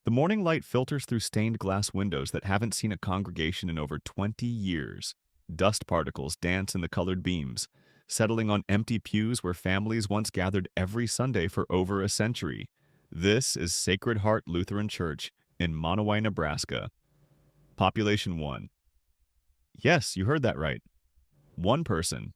The morning light filters through stained glass windows that haven't seen a congregation in over 20 years. Dust particles dance in the colored beams, settling on empty pews where families once gathered every Sunday for over a century. This is Sacred Heart Lutheran Church in Monowai, Nebraska. Population 1. Yes, you heard that right. One person.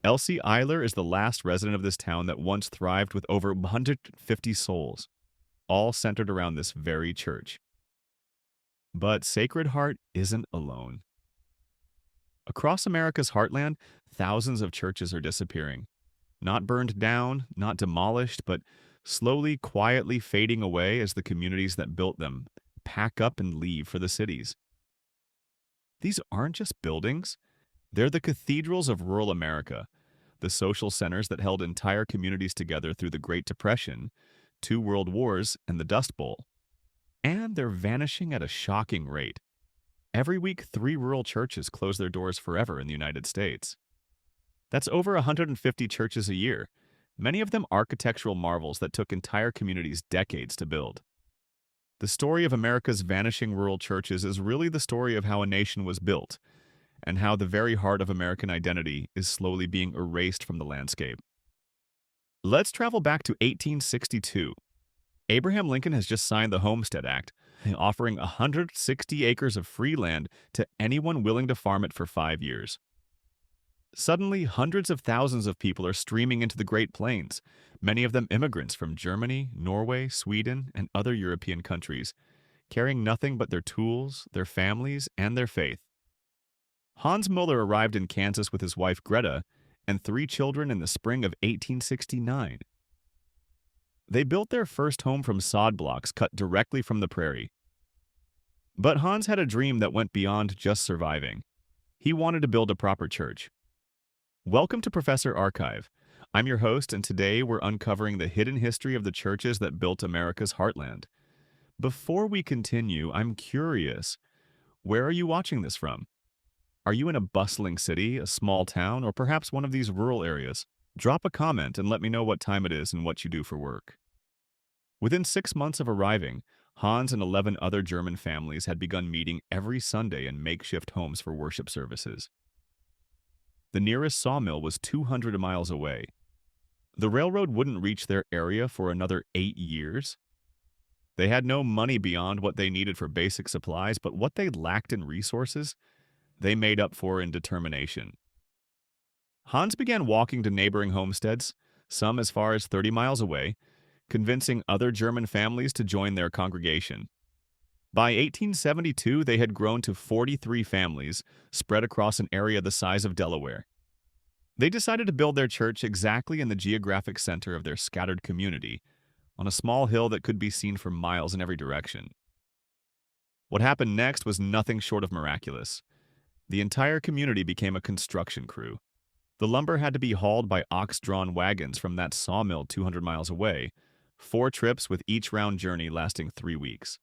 Elsie Eiler is the last resident of this town that once thrived with over 150 souls, all centered around this very church. But Sacred Heart isn't alone. Across America's heartland, thousands of churches are disappearing. Not burned down, not demolished, but slowly, quietly fading away as the communities that built them pack up and leave for the cities. These aren't just buildings, they're the cathedrals of rural America, the social centers that held entire communities together through the Great Depression, 2 world wars, and the Dust Bowl. And they're vanishing at a shocking rate. Every week, 3 rural churches close their doors forever in the United States. That's over 150 churches a year, many of them architectural marvels that took entire communities decades to build. The story of America's vanishing rural churches is really the story of how a nation was built, and how the very heart of American identity is slowly being erased from the landscape. Let's travel back to 1862. Abraham Lincoln has just signed the Homestead Act, offering 160 acres of free land to anyone willing to farm it for 5 years. Suddenly, hundreds of thousands of people are streaming into the Great Plains, many of them immigrants from Germany, Norway, Sweden, and other European countries, carrying nothing but their tools, their families, and their faith. Hans Muller arrived in Kansas with his wife Greta and 3 children in the spring of 1869. They built their first home from sod blocks cut directly from the prairie. But Hans had a dream that went beyond just surviving. He wanted to build a proper church. Welcome to Professor Archive. I'm your host, and today we're uncovering the hidden history of the churches that built America's heartland. Before we continue, I'm curious, where are you watching this from? Are you in a bustling city, a small town, or perhaps one of these rural areas? Drop a comment and let me know what time it is and what you do for work. Within 6 months of arriving, Hans and 11 other German families had begun meeting every Sunday in makeshift homes for worship services. The nearest sawmill was 200 miles away. The railroad wouldn't reach their area for another 8 years. They had no money beyond what they needed for basic supplies, but what they lacked in resources, they made up for in determination. Hans began walking to neighboring homesteads, some as far as 30 miles away, convincing other German families to join their congregation. By 1872, they had grown to 43 families, spread across an area the size of Delaware. They decided to build their church exactly in the geographic center of their scattered community, on a small hill that could be seen for miles in every direction. What happened next was nothing short of miraculous. The entire community became a construction crew. The lumber had to be hauled by ox-drawn wagons from that sawmill 200 miles away, 4 trips with each round journey lasting 3 weeks.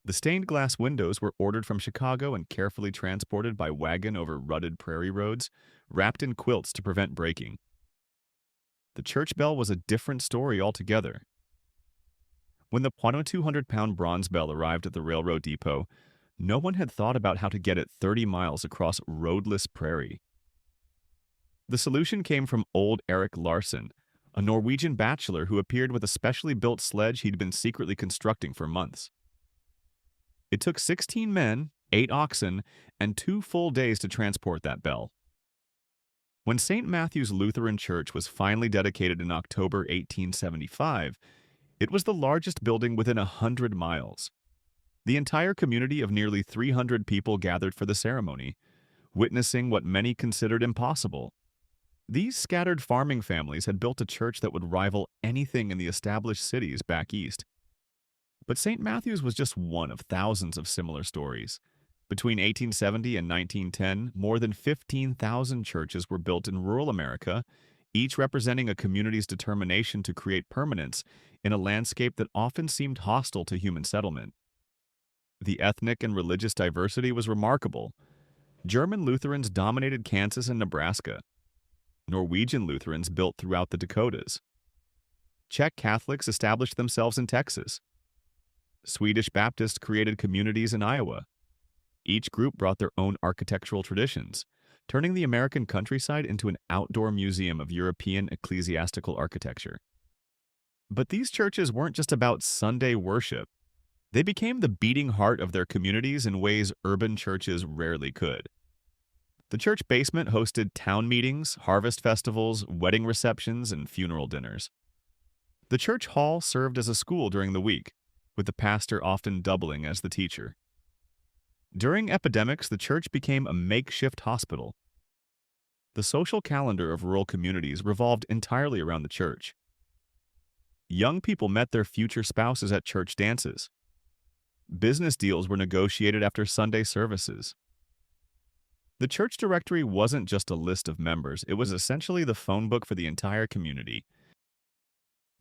The stained glass windows were ordered from Chicago and carefully transported by wagon over rutted prairie roads, wrapped in quilts to prevent breaking. The church bell was a different story altogether. When the 200-pound bronze bell arrived at the railroad depot, no one had thought about how to get it 30 miles across roadless prairie. The solution came from old Eric Larson, a Norwegian bachelor who appeared with a specially built sledge he'd been secretly constructing for months. It took 16 men, 8 oxen, and 2 full days to transport that bell. When St. Matthew's Lutheran Church was finally dedicated in October 1875, it was the largest building within 100 miles. The entire community of nearly 300 people gathered for the ceremony, witnessing what many considered impossible. These scattered farming families had built a church that would rival anything in the established cities back east. But St. Matthew's was just one of thousands of similar stories. Between 1870 and 1910, more than 15,000 churches were built in rural America, each representing a community's determination to create permanence in a landscape that often seemed hostile to human settlement. The ethnic and religious diversity was remarkable. German Lutherans dominated Kansas and Nebraska. Norwegian Lutherans built throughout the Dakotas. Czech Catholics established themselves in Texas. Swedish Baptists created communities in Iowa. Each group brought their own architectural traditions, turning the American countryside into an outdoor museum of European ecclesiastical architecture. But these churches weren't just about Sunday worship. They became the beating heart of their communities in ways urban churches rarely could. The church basement hosted town meetings, harvest festivals, wedding receptions, and funeral dinners. The church hall served as a school during the week, with the pastor often doubling as the teacher. During epidemics, the church became a makeshift hospital. The social calendar of rural communities revolved entirely around the church. Young people met their future spouses at church dances. Business deals were negotiated after Sunday services. The church directory wasn't just a list of members, it was essentially the phone book for the entire community.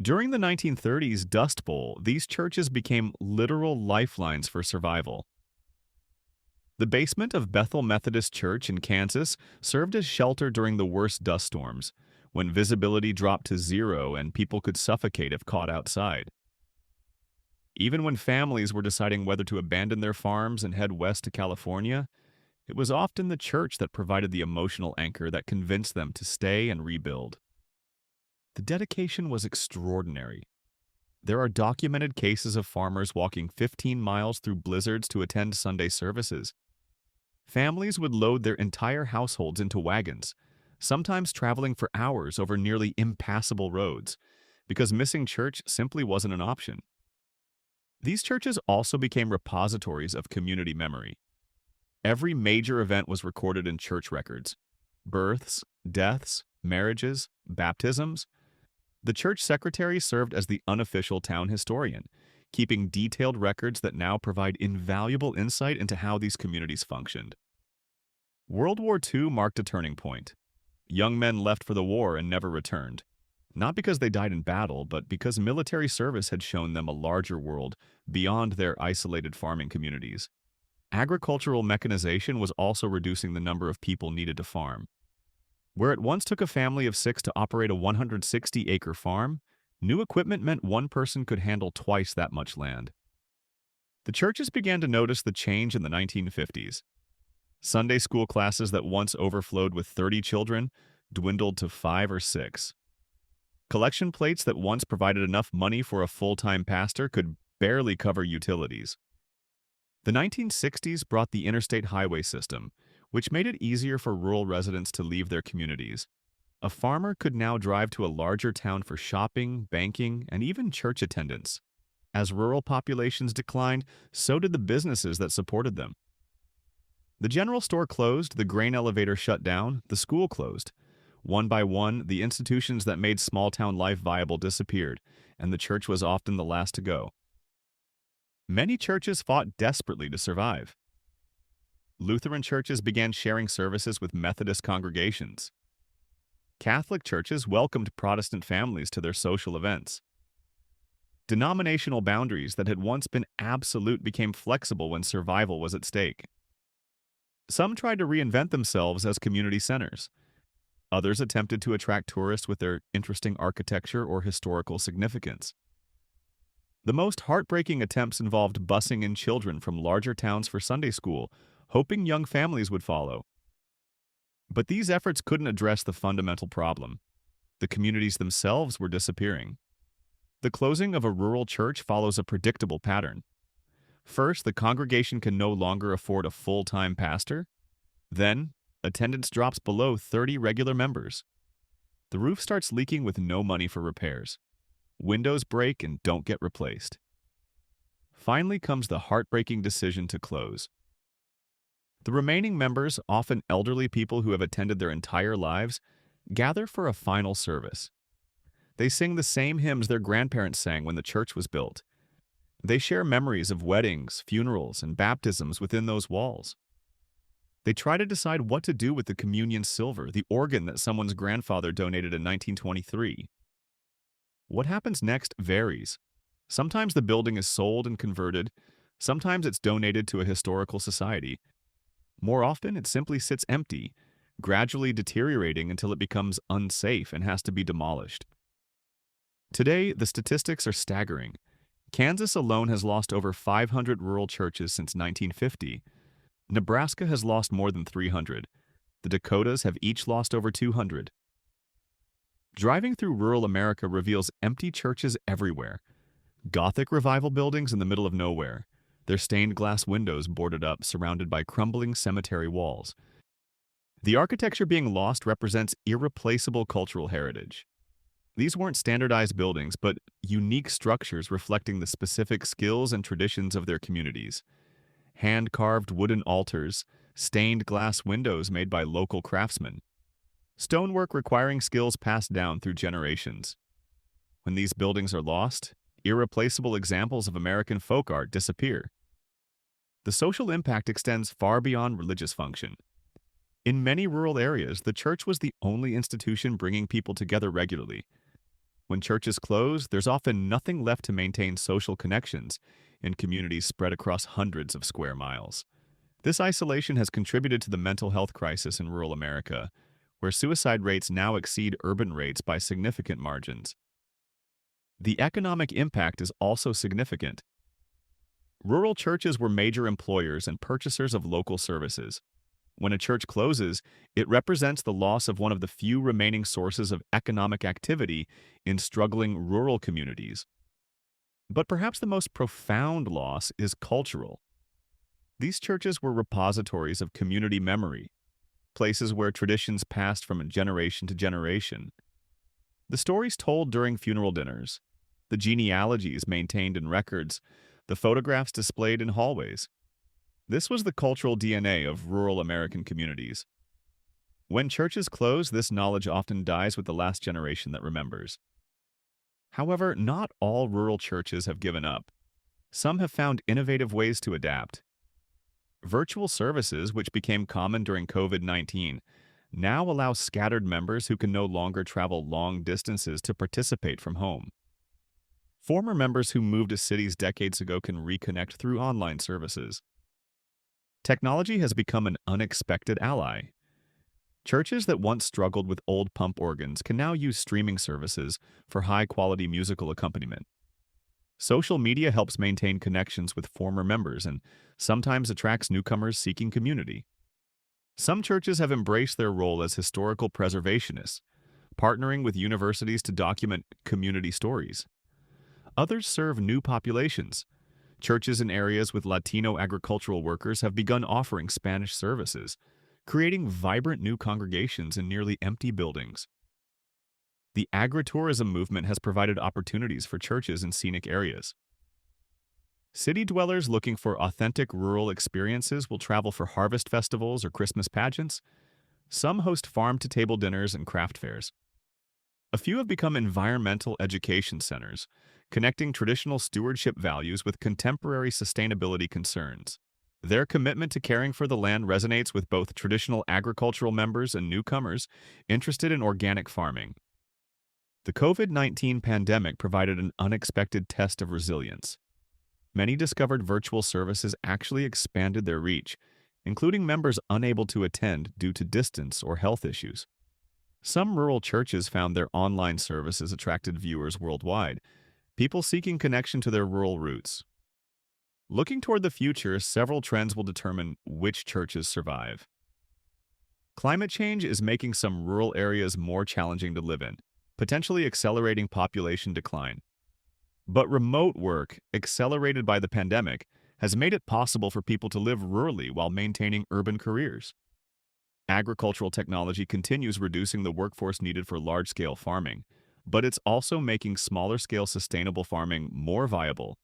During the 1930s Dust Bowl, these churches became literal lifelines for survival. The basement of Bethel Methodist Church in Kansas served as shelter during the worst dust storms, when visibility dropped to zero and people could suffocate if caught outside. Even when families were deciding whether to abandon their farms and head west to California, it was often the church that provided the emotional anchor that convinced them to stay and rebuild. The dedication was extraordinary. There are documented cases of farmers walking 15 miles through blizzards to attend Sunday services. Families would load their entire households into wagons, sometimes traveling for hours over nearly impassable roads, because missing church simply wasn't an option. These churches also became repositories of community memory. Every major event was recorded in church records: births, deaths, marriages, baptisms. The church secretary served as the unofficial town historian, keeping detailed records that now provide invaluable insight into how these communities functioned. World War II marked a turning point. Young men left for the war and never returned, not because they died in battle, but because military service had shown them a larger world beyond their isolated farming communities. Agricultural mechanization was also reducing the number of people needed to farm. Where it once took a family of 6 to operate a 160-acre farm, new equipment meant one person could handle twice that much land. The churches began to notice the change in the 1950s. Sunday school classes that once overflowed with 30 children dwindled to 5 or 6. Collection plates that once provided enough money for a full-time pastor could barely cover utilities. The 1960s brought the interstate highway system, which made it easier for rural residents to leave their communities. A farmer could now drive to a larger town for shopping, banking, and even church attendance. As rural populations declined, so did the businesses that supported them. The general store closed, the grain elevator shut down, the school closed. One by one, the institutions that made small-town life viable disappeared, and the church was often the last to go. Many churches fought desperately to survive. Lutheran churches began sharing services with Methodist congregations. Catholic churches welcomed Protestant families to their social events. Denominational boundaries that had once been absolute became flexible when survival was at stake. Some tried to reinvent themselves as community centers. Others attempted to attract tourists with their interesting architecture or historical significance. The most heartbreaking attempts involved busing in children from larger towns for Sunday school, hoping young families would follow. But these efforts couldn't address the fundamental problem. The communities themselves were disappearing. The closing of a rural church follows a predictable pattern. First, the congregation can no longer afford a full-time pastor. Then, attendance drops below 30 regular members. The roof starts leaking with no money for repairs. Windows break and don't get replaced. Finally comes the heartbreaking decision to close. The remaining members, often elderly people who have attended their entire lives, gather for a final service. They sing the same hymns their grandparents sang when the church was built. They share memories of weddings, funerals, and baptisms within those walls. They try to decide what to do with the communion silver, the organ that someone's grandfather donated in 1923. What happens next varies. Sometimes the building is sold and converted. Sometimes it's donated to a historical society. More often, it simply sits empty, gradually deteriorating until it becomes unsafe and has to be demolished. Today, the statistics are staggering. Kansas alone has lost over 500 rural churches since 1950. Nebraska has lost more than 300. The Dakotas have each lost over 200. Driving through rural America reveals empty churches everywhere. Gothic revival buildings in the middle of nowhere. Their stained glass windows boarded up, surrounded by crumbling cemetery walls. The architecture being lost represents irreplaceable cultural heritage. These weren't standardized buildings, but unique structures reflecting the specific skills and traditions of their communities. Hand-carved wooden altars, stained glass windows made by local craftsmen. Stonework requiring skills passed down through generations. When these buildings are lost, irreplaceable examples of American folk art disappear. The social impact extends far beyond religious function. In many rural areas, the church was the only institution bringing people together regularly. When churches close, there's often nothing left to maintain social connections in communities spread across hundreds of square miles. This isolation has contributed to the mental health crisis in rural America, where suicide rates now exceed urban rates by significant margins. The economic impact is also significant. Rural churches were major employers and purchasers of local services. When a church closes, it represents the loss of one of the few remaining sources of economic activity in struggling rural communities. But perhaps the most profound loss is cultural. These churches were repositories of community memory, places where traditions passed from generation to generation. The stories told during funeral dinners, the genealogies maintained in records, the photographs displayed in hallways. This was the cultural DNA of rural American communities. When churches close, this knowledge often dies with the last generation that remembers. However, not all rural churches have given up. Some have found innovative ways to adapt. Virtual services, which became common during COVID-19, now allow scattered members who can no longer travel long distances to participate from home. Former members who moved to cities decades ago can reconnect through online services. Technology has become an unexpected ally. Churches that once struggled with old pump organs can now use streaming services for high-quality musical accompaniment. Social media helps maintain connections with former members and sometimes attracts newcomers seeking community. Some churches have embraced their role as historical preservationists, partnering with universities to document community stories. Others serve new populations. Churches in areas with Latino agricultural workers have begun offering Spanish services, creating vibrant new congregations in nearly empty buildings. The agritourism movement has provided opportunities for churches in scenic areas. City dwellers looking for authentic rural experiences will travel for harvest festivals or Christmas pageants. Some host farm-to-table dinners and craft fairs. A few have become environmental education centers, connecting traditional stewardship values with contemporary sustainability concerns. Their commitment to caring for the land resonates with both traditional agricultural members and newcomers interested in organic farming. The COVID-19 pandemic provided an unexpected test of resilience. Many discovered virtual services actually expanded their reach, including members unable to attend due to distance or health issues. Some rural churches found their online services attracted viewers worldwide, people seeking connection to their rural roots. Looking toward the future, several trends will determine which churches survive. Climate change is making some rural areas more challenging to live in, potentially accelerating population decline. But remote work, accelerated by the pandemic, has made it possible for people to live rurally while maintaining urban careers. Agricultural technology continues reducing the workforce needed for large-scale farming, but it's also making smaller-scale sustainable farming more viable.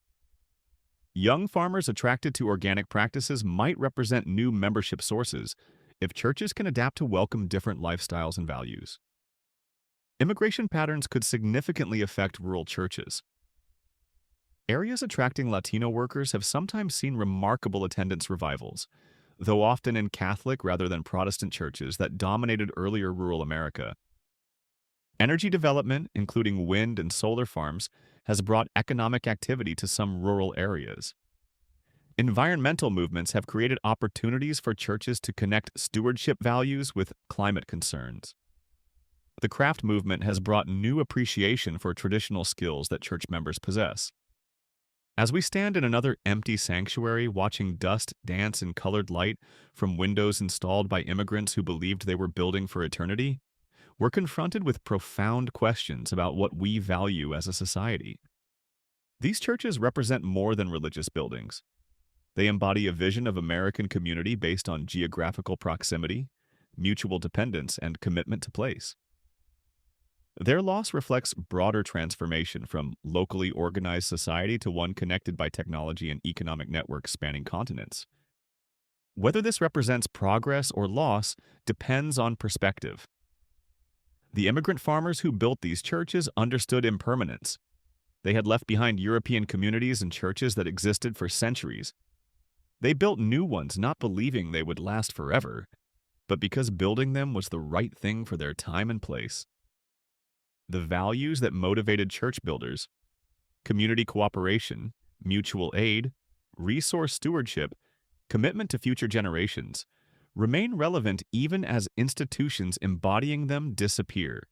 Young farmers attracted to organic practices might represent new membership sources if churches can adapt to welcome different lifestyles and values. Immigration patterns could significantly affect rural churches. Areas attracting Latino workers have sometimes seen remarkable attendance revivals, though often in Catholic rather than Protestant churches that dominated earlier rural America. Energy development, including wind and solar farms, has brought economic activity to some rural areas. Environmental movements have created opportunities for churches to connect stewardship values with climate concerns. The craft movement has brought new appreciation for traditional skills that church members possess. As we stand in another empty sanctuary watching dust dance in colored light from windows installed by immigrants who believed they were building for eternity, we're confronted with profound questions about what we value as a society. These churches represent more than religious buildings. They embody a vision of American community based on geographical proximity, mutual dependence, and commitment to place. Their loss reflects broader transformation from locally organized society to one connected by technology and economic networks spanning continents. Whether this represents progress or loss depends on perspective. The immigrant farmers who built these churches understood impermanence. They had left behind European communities and churches that existed for centuries. They built new ones not believing they would last forever, but because building them was the right thing for their time and place. The values that motivated church builders, community cooperation, mutual aid, resource stewardship, commitment to future generations, remain relevant even as institutions embodying them disappear.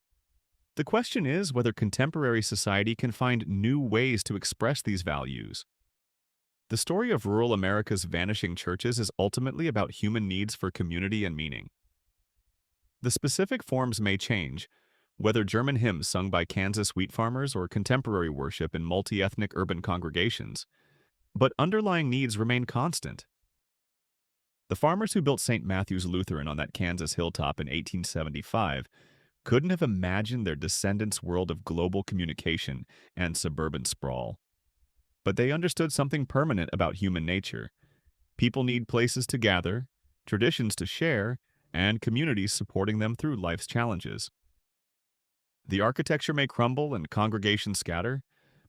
The question is whether contemporary society can find new ways to express these values. The story of rural America's vanishing churches is ultimately about human needs for community and meaning. The specific forms may change, whether German hymns sung by Kansas wheat farmers or contemporary worship in multi-ethnic urban congregations, but underlying needs remain constant. The farmers who built St. Matthew's Lutheran on that Kansas hilltop in 1875 couldn't have imagined their descendants' world of global communication and suburban sprawl. But they understood something permanent about human nature. People need places to gather, traditions to share, and communities supporting them through life's challenges. The architecture may crumble and congregations scatter,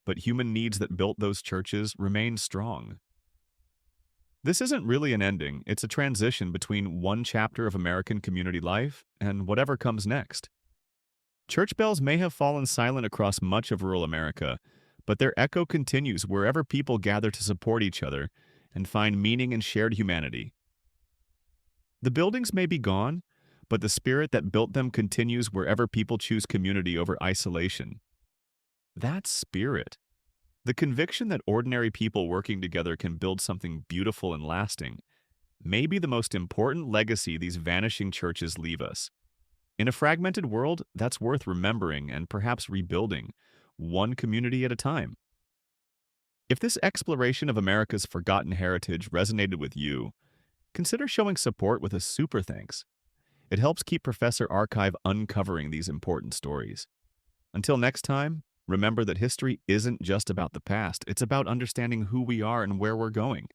but human needs that built those churches remain strong. This isn't really an ending, it's a transition between one chapter of American community life and whatever comes next. Church bells may have fallen silent across much of rural America, but their echo continues wherever people gather to support each other and find meaning in shared humanity. The buildings may be gone, but the spirit that built them continues wherever people choose community over isolation. That spirit, the conviction that ordinary people working together can build something beautiful and lasting, may be the most important legacy these vanishing churches leave us. In a fragmented world, that's worth remembering and perhaps rebuilding, one community at a time. If this exploration of America's forgotten heritage resonated with you, consider showing support with a super thanks. It helps keep Professor Archive uncovering these important stories. Until next time, remember that history isn't just about the past, it's about understanding who we are and where we're going.